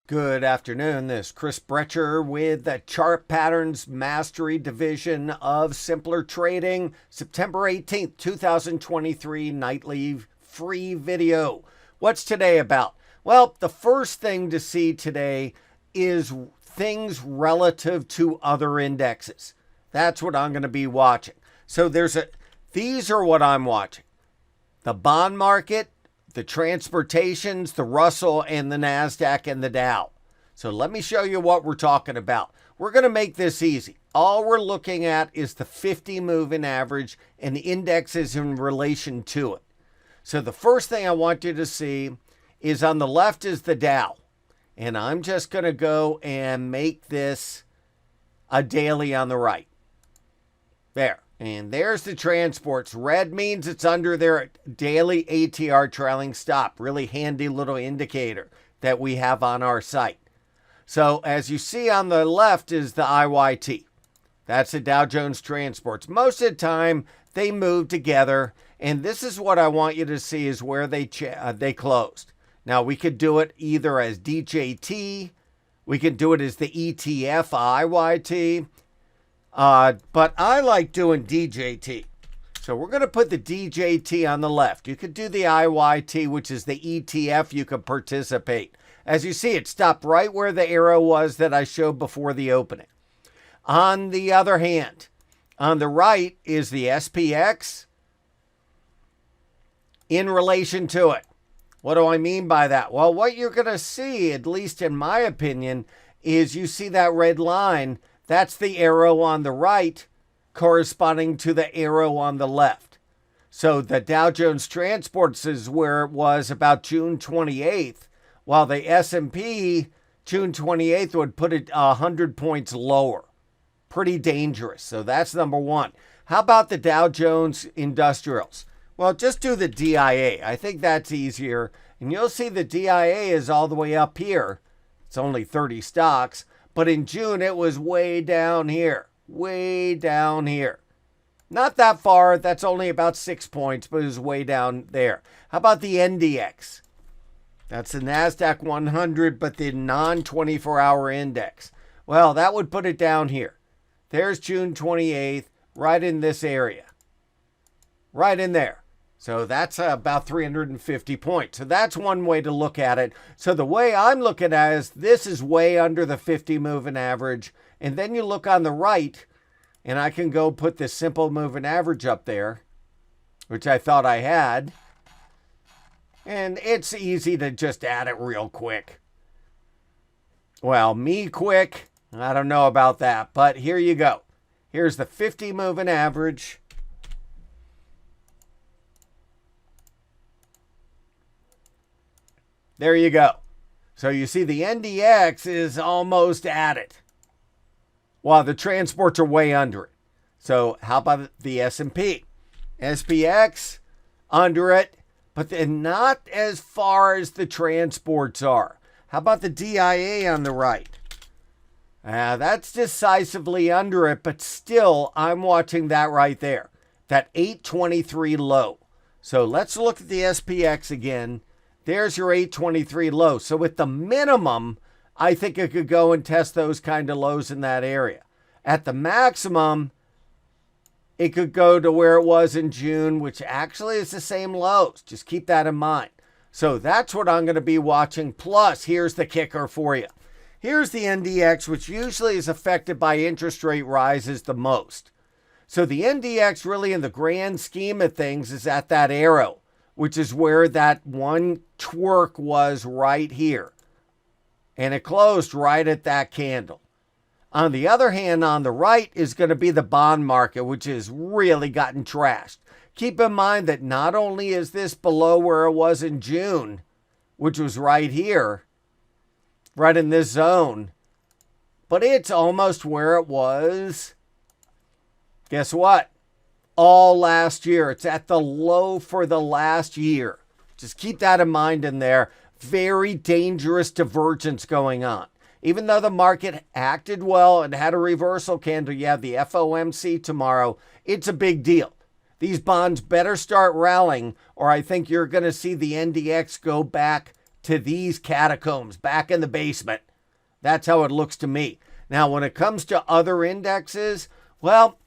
Good afternoon. This is Chris Brecher with the Chart Patterns Mastery Division of Simpler Trading, September 18th, 2023 nightly free video. What's today about? Well, the first thing to see today is things relative to other indexes. That's what I'm going to be watching. So these are what I'm watching. The bond market, the transportations, the Russell, and the NASDAQ and the Dow. So let me show you what we're talking about. We're going to make this easy. All we're looking at is the 50 moving average and the indexes in relation to it. So the first thing I want you to see is on the left is the Dow. And I'm just going to go and make this a daily on the right. There. And there's the transports. Red means it's under their daily ATR trailing stop. Really handy little indicator that we have on our site. So as you see on the left is the IYT. That's the Dow Jones Transports. Most of the time they move together. And this is what I want you to see is where they closed. Now we could do it either as DJT. We could do it as the ETF IYT. But I like doing DJT. So we're going to put the DJT on the left. You could do the IYT, which is the ETF. You could participate. As you see, it stopped right where the arrow was that I showed before the opening. On the other hand, on the right is the SPX in relation to it. What do I mean by that? Well, what you're going to see, at least in my opinion, is you see that red line. That's the arrow on the right corresponding to the arrow on the left. So the Dow Jones Transports is where it was about June 28th, while the S&P June 28th would put it 100 points lower. Pretty dangerous. So that's number one. How about the Dow Jones Industrials? Well, just do the DIA. I think that's easier. And you'll see the DIA is all the way up here. It's only 30 stocks. But in June, it was way down here. Way down here. Not that far. That's only about 6 points, but it was way down there. How about the NDX? That's the NASDAQ 100, but the non-24-hour index. Well, that would put it down here. There's June 28th, right in this area. Right in there. So that's about 350 points. So that's one way to look at it. So the way I'm looking at it is this is way under the 50 moving average. And then you look on the right, and I can go put this simple moving average up there, which I thought I had. And it's easy to just add it real quick. Well, me quick, I don't know about that, but here you go. Here's the 50 moving average. There you go. So you see the NDX is almost at it, while the transports are way under it. So how about the S&P? SPX, under it, but then not as far as the transports are. How about the DIA on the right? That's decisively under it, but still, I'm watching that right there. That 823 low. So let's look at the SPX again. There's your 823 low. So with the minimum, I think it could go and test those kind of lows in that area. At the maximum, it could go to where it was in June, which actually is the same lows. Just keep that in mind. So that's what I'm going to be watching. Plus, here's the kicker for you. Here's the NDX, which usually is affected by interest rate rises the most. So the NDX really in the grand scheme of things is at that arrow, which is where that one twerk was right here. And it closed right at that candle. On the other hand, on the right is going to be the bond market, which has really gotten trashed. Keep in mind that not only is this below where it was in June, which was right here, right in this zone, but it's almost where it was. Guess what? All last year. It's at the low for the last year. Just keep that in mind in there. Very dangerous divergence going on. Even though the market acted well and had a reversal candle, you have the FOMC tomorrow. It's a big deal. These bonds better start rallying, or I think you're going to see the NDX go back to these catacombs back in the basement. That's how it looks to me. Now, when it comes to other indexes, well,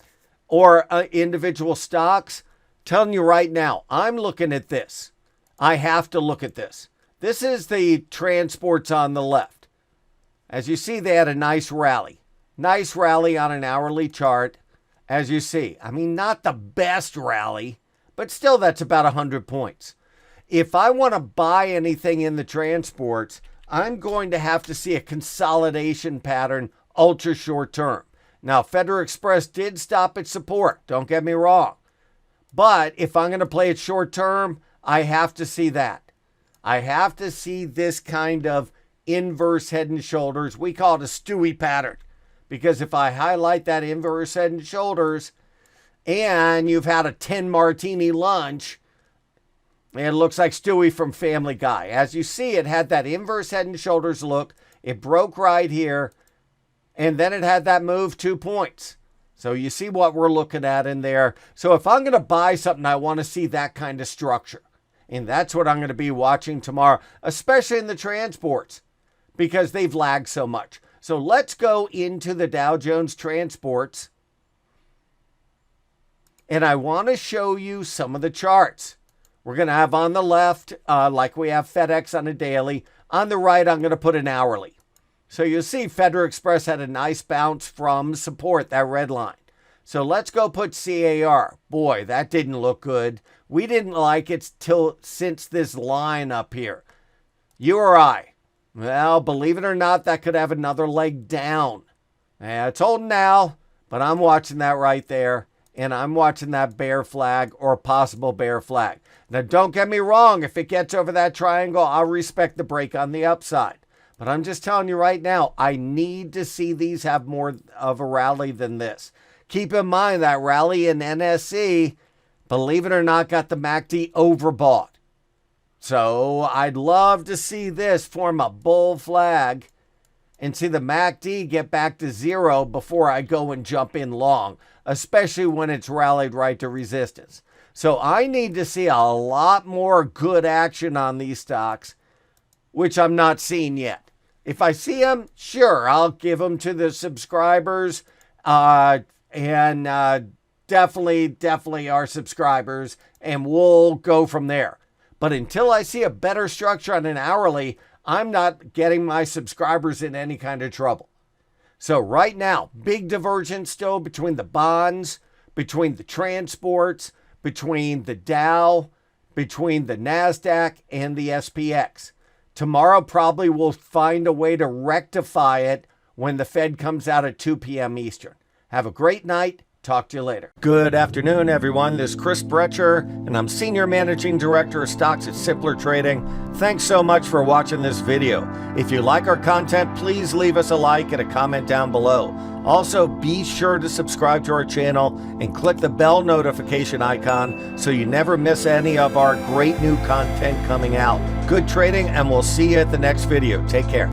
or individual stocks, telling you right now, I'm looking at this. I have to look at this. This is the transports on the left. As you see, they had a nice rally. Nice rally on an hourly chart. As you see, I mean, not the best rally, but still that's about 100 points. If I want to buy anything in the transports, I'm going to have to see a consolidation pattern ultra short term. Now, Federal Express did stop at support. Don't get me wrong. But if I'm going to play it short term, I have to see that. I have to see this kind of inverse head and shoulders. We call it a Stewie pattern. Because if I highlight that inverse head and shoulders and you've had a 10 martini lunch, it looks like Stewie from Family Guy. As you see, it had that inverse head and shoulders look. It broke right here. And then it had that move 2 points. So you see what we're looking at in there. So if I'm going to buy something, I want to see that kind of structure. And that's what I'm going to be watching tomorrow, especially in the transports, because they've lagged so much. So let's go into the Dow Jones transports. And I want to show you some of the charts. We're going to have on the left, like we have FedEx on a daily. On the right, I'm going to put an hourly. So you'll see Federal Express had a nice bounce from support, that red line. So let's go put CAR. Boy, that didn't look good. We didn't like it since this line up here. You or I? Well, believe it or not, that could have another leg down. It's holding now, but I'm watching that right there. And I'm watching that bear flag or possible bear flag. Now, don't get me wrong. If it gets over that triangle, I'll respect the break on the upside. But I'm just telling you right now, I need to see these have more of a rally than this. Keep in mind that rally in NSE, believe it or not, got the MACD overbought. So I'd love to see this form a bull flag and see the MACD get back to zero before I go and jump in long, especially when it's rallied right to resistance. So I need to see a lot more good action on these stocks, which I'm not seeing yet. If I see them, sure, I'll give them to the subscribers and definitely our subscribers, and we'll go from there. But until I see a better structure on an hourly, I'm not getting my subscribers in any kind of trouble. So right now, big divergence still between the bonds, between the transports, between the Dow, between the NASDAQ, and the SPX. Tomorrow probably we'll find a way to rectify it when the Fed comes out at 2 p.m. Eastern. Have a great night. Talk to you later. Good afternoon, everyone. This is Chris Brecher, and I'm Senior Managing Director of Stocks at Simpler Trading. Thanks so much for watching this video. If you like our content, please leave us a like and a comment down below. Also, be sure to subscribe to our channel and click the bell notification icon so you never miss any of our great new content coming out. Good trading, and we'll see you at the next video. Take care.